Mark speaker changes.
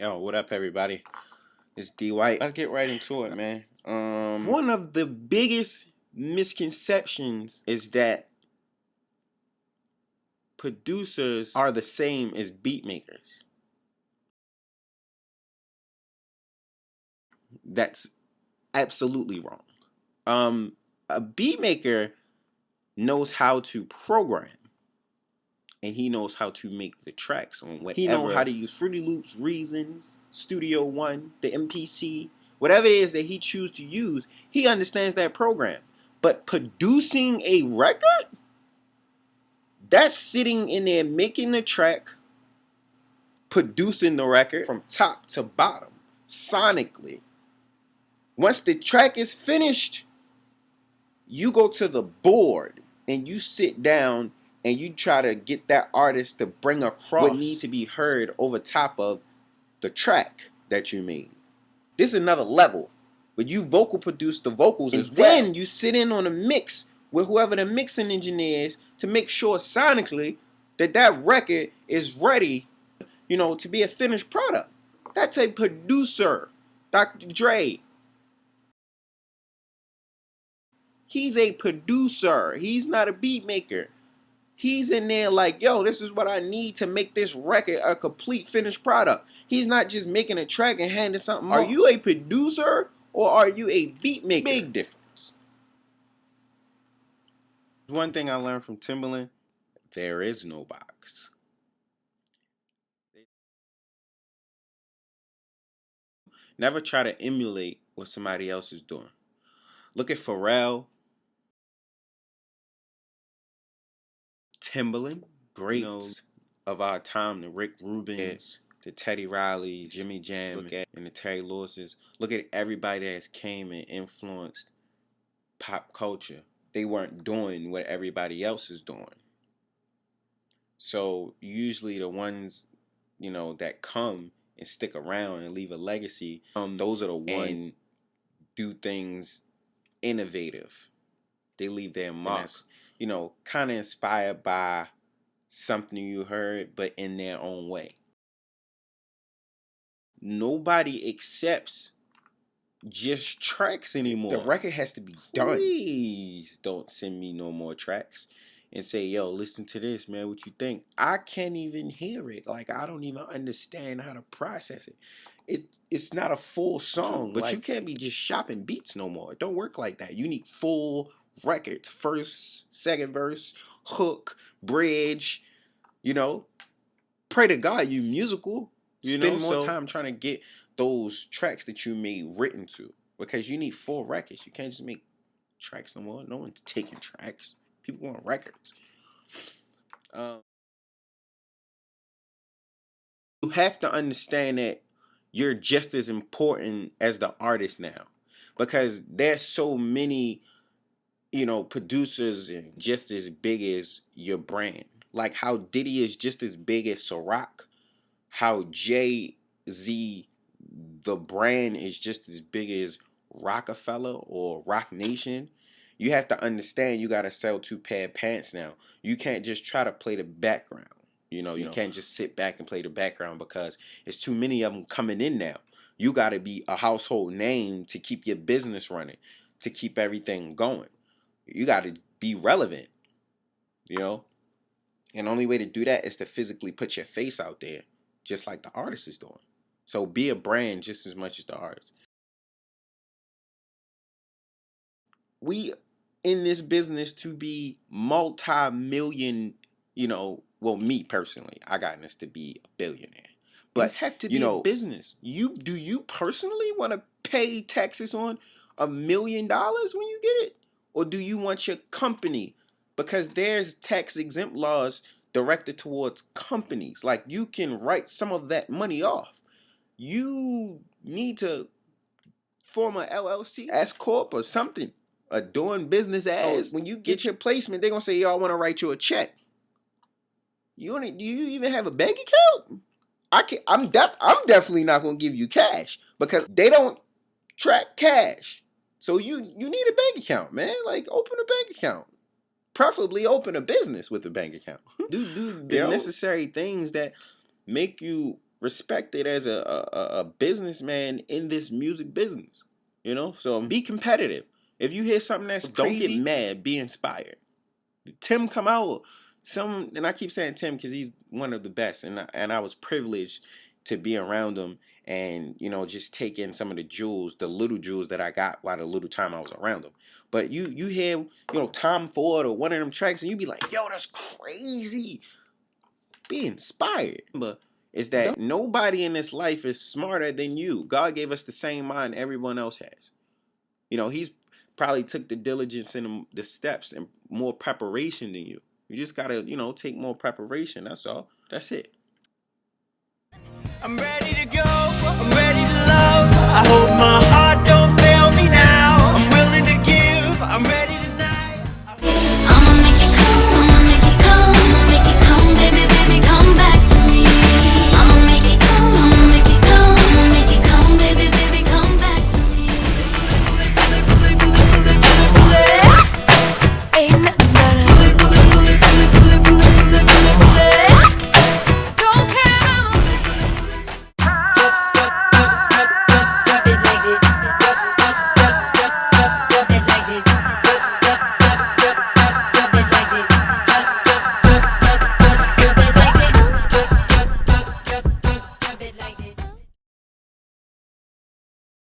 Speaker 1: Yo, what up, everybody? It's D.White. Let's get right into it, man. One of the biggest misconceptions is that producers are the same as beat makers. That's absolutely wrong. A beat maker knows how to program, and he knows how to make the tracks on whatever. He knows how to use Fruity Loops, Reasons, Studio One, the MPC, whatever it is that he chooses to use. He understands that program. But producing a record, that's sitting in there making the track, producing the record from top to bottom, sonically. Once the track is finished, you go to the board and you sit down and you try to get that artist to bring across what needs to be heard over top of the track that you made. This is another level, but you vocal produce the vocals as well. And then you sit in on a mix with whoever the mixing engineer is to make sure sonically that that record is ready, to be a finished product. That's a producer. Dr. Dre. He's a producer. He's not a beat maker. He's in there like, yo, this is what I need to make this record a complete finished product. He's not just making a track and handing something off. Are you a producer or are you a beat maker? Big difference. One thing I learned from Timbaland, there is no box. Never try to emulate what somebody else is doing. Look at Pharrell, Timbaland, greats of our time, the Rick Rubins, the Teddy Rileys, Jimmy Jam, and the Terry Lewis's. Look at everybody that came and influenced pop culture. They weren't doing what everybody else is doing. So usually the ones, that come and stick around and leave a legacy, those are the ones do things innovative. They leave their mark. Kind of inspired by something you heard, but in their own way. Nobody accepts just tracks anymore. The record has to be done. Please don't send me no more tracks and say, yo, listen to this, man, what you think? I can't even hear it. Like, I don't even understand how to process it. It's not a full song, but you can't be just shopping beats no more. It don't work like that. You need full records. First, second verse, hook, bridge, Pray to God you musical. Spend more time trying to get those tracks that you made written to, because you need full records. You can't just make tracks no more. No one's taking tracks. People want records. You have to understand that you're just as important as the artist now, because there's so many, producers and just as big as your brand. Like how Diddy is just as big as Ciroc, how Jay-Z, the brand, is just as big as Rockefeller or Rock Nation. You have to understand you got to sell 2 pair of pants now. You can't just try to play the background. You can't just sit back and play the background, because it's too many of them coming in now. You got to be a household name to keep your business running, to keep everything going. You got to be relevant, And the only way to do that is to physically put your face out there, just like the artist is doing. So be a brand just as much as the artist. We in this business to be multi-million, me personally, I got this to be a billionaire. But you have to be a business. Do you personally want to pay taxes on $1 million when you get it? Or do you want your company? Because there's tax exempt laws directed towards companies. Like, you can write some of that money off. You need to form a LLC, S Corp or something. A doing business as. When you get your placement, they're going to say, yo, I want to write you a check. Do you even have a bank account? I'm definitely not going to give you cash, because they don't track cash. So you need a bank account, man. Like, open a bank account. Preferably open a business with a bank account. Do the necessary things that make you respected as a businessman in this music business. You know, so be competitive. If you hear something that's crazy, don't get mad. Be inspired. Tim come out and I keep saying Tim because he's one of the best, and I was privileged to be around him and just take in some of the jewels, the little jewels that I got while the little time I was around him. But you hear Tom Ford or one of them tracks and you be like, yo, that's crazy. Be inspired. But is that nobody in this life is smarter than you. God gave us the same mind everyone else has. He's probably took the diligence and the steps and more preparation than you. You just gotta, take more preparation. That's all. That's it. I'm ready to go. I'm ready to love. I hope my heart